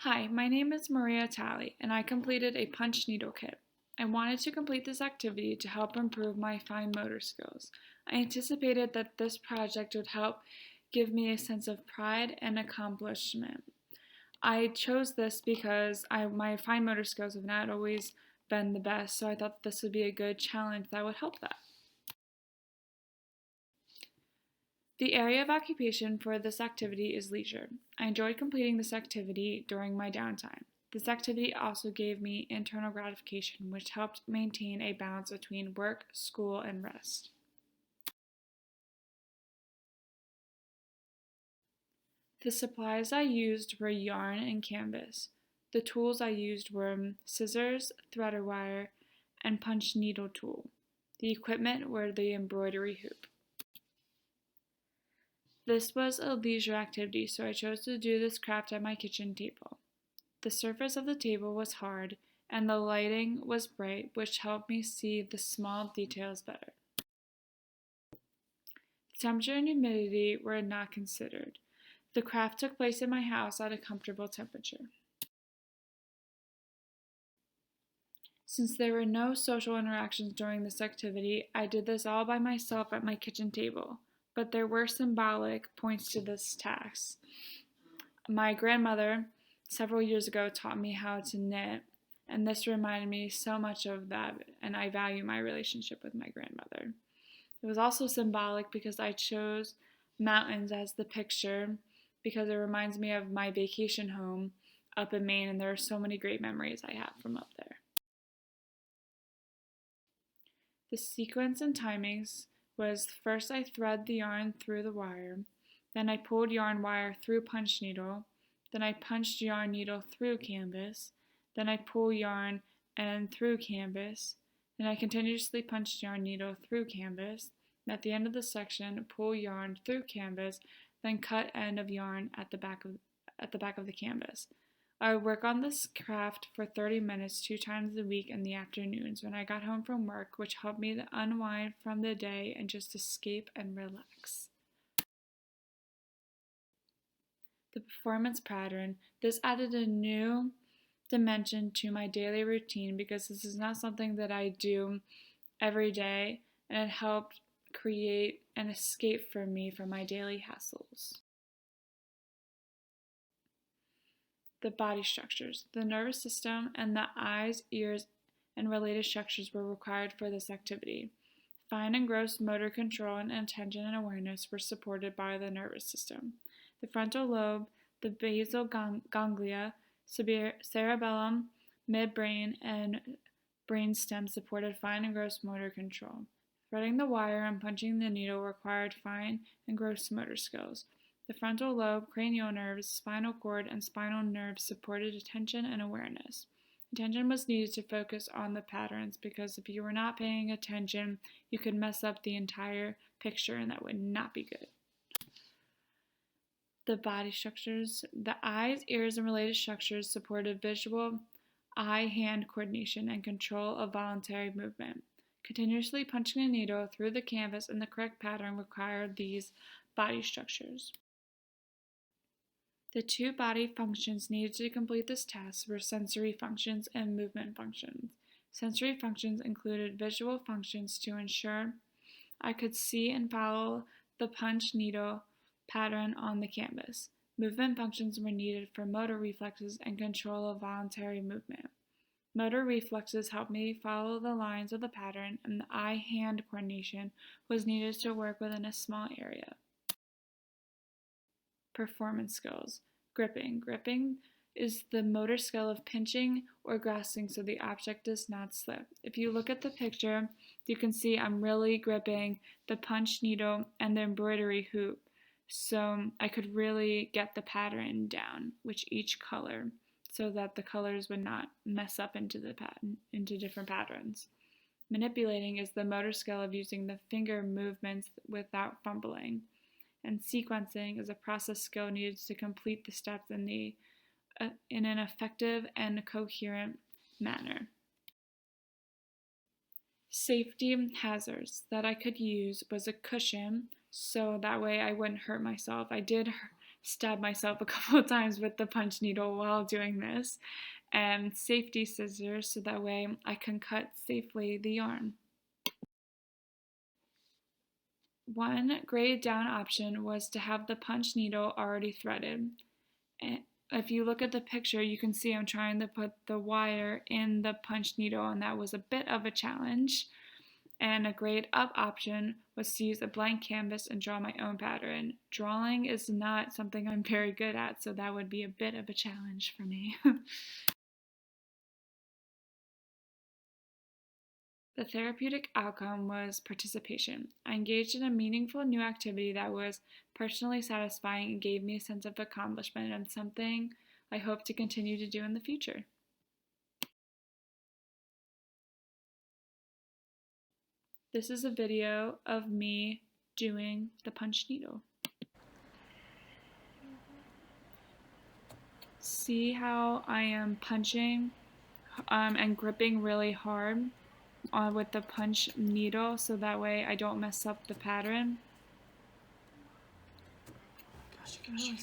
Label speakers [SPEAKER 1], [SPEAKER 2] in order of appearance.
[SPEAKER 1] Hi, my name is Maria Talley, and I completed a punch needle kit. I wanted to complete this activity to help improve my fine motor skills. I anticipated that this project would help give me a sense of pride and accomplishment. I chose this because my fine motor skills have not always been the best, so I thought this would be a good challenge that would help that. The area of occupation for this activity is leisure. I enjoyed completing this activity during my downtime. This activity also gave me internal gratification, which helped maintain a balance between work, school, and rest. The supplies I used were yarn and canvas. The tools I used were scissors, threader wire, and punch needle tool. The equipment were the embroidery hoop. This was a leisure activity, so I chose to do this craft at my kitchen table. The surface of the table was hard, and the lighting was bright, which helped me see the small details better. The temperature and humidity were not considered. The craft took place in my house at a comfortable temperature. Since there were no social interactions during this activity, I did this all by myself at my kitchen table, but there were symbolic points to this task. My grandmother, several years ago, taught me how to knit, and this reminded me so much of that, and I value my relationship with my grandmother. It was also symbolic because I chose mountains as the picture because it reminds me of my vacation home up in Maine, and there are so many great memories I have from up there. The sequence and timings was first I thread the yarn through the wire, then I pulled yarn wire through punch needle, then I punched yarn needle through canvas, then I pull yarn and through canvas, then I continuously punched yarn needle through canvas, and at the end of the section pull yarn through canvas, then cut end of yarn at the back of the canvas. I would work on this craft for 30 minutes 2 times a week in the afternoons when I got home from work, which helped me to unwind from the day and just escape and relax. The performance pattern. This added a new dimension to my daily routine because this is not something that I do every day, and it helped create an escape for me from my daily hassles. The body structures. The nervous system and the eyes, ears, and related structures were required for this activity. Fine and gross motor control and attention and awareness were supported by the nervous system. The frontal lobe, the basal ganglia, cerebellum, midbrain, and brainstem supported fine and gross motor control. Threading the wire and punching the needle required fine and gross motor skills. The frontal lobe, cranial nerves, spinal cord, and spinal nerves supported attention and awareness. Attention was needed to focus on the patterns because if you were not paying attention, you could mess up the entire picture and that would not be good. The body structures. The eyes, ears, and related structures supported visual eye-hand coordination and control of voluntary movement. Continuously punching a needle through the canvas in the correct pattern required these body structures. The two body functions needed to complete this task were sensory functions and movement functions. Sensory functions included visual functions to ensure I could see and follow the punch needle pattern on the canvas. Movement functions were needed for motor reflexes and control of voluntary movement. Motor reflexes helped me follow the lines of the pattern, and the eye-hand coordination was needed to work within a small area. Performance skills. Gripping. Gripping is the motor skill of pinching or grasping so the object does not slip. If you look at the picture, you can see I'm really gripping the punch needle and the embroidery hoop so I could really get the pattern down, which each color, so that the colors would not mess up into different patterns. Manipulating is the motor skill of using the finger movements without fumbling. And sequencing is a process skill needed to complete the steps in an effective and coherent manner. Safety hazards that I could use was a cushion, so that way I wouldn't hurt myself. I did stab myself a couple of times with the punch needle while doing this, and safety scissors so that way I can cut safely the yarn. One grayed down option was to have the punch needle already threaded. And if you look at the picture, you can see I'm trying to put the wire in the punch needle, and that was a bit of a challenge. And a grayed up option was to use a blank canvas and draw my own pattern. Drawing is not something I'm very good at, so that would be a bit of a challenge for me. The therapeutic outcome was participation. I engaged in a meaningful new activity that was personally satisfying and gave me a sense of accomplishment and something I hope to continue to do in the future. This is a video of me doing the punch needle. See how I am punching and gripping really hard with the punch needle so that way I don't mess up the pattern. Gosh, you can really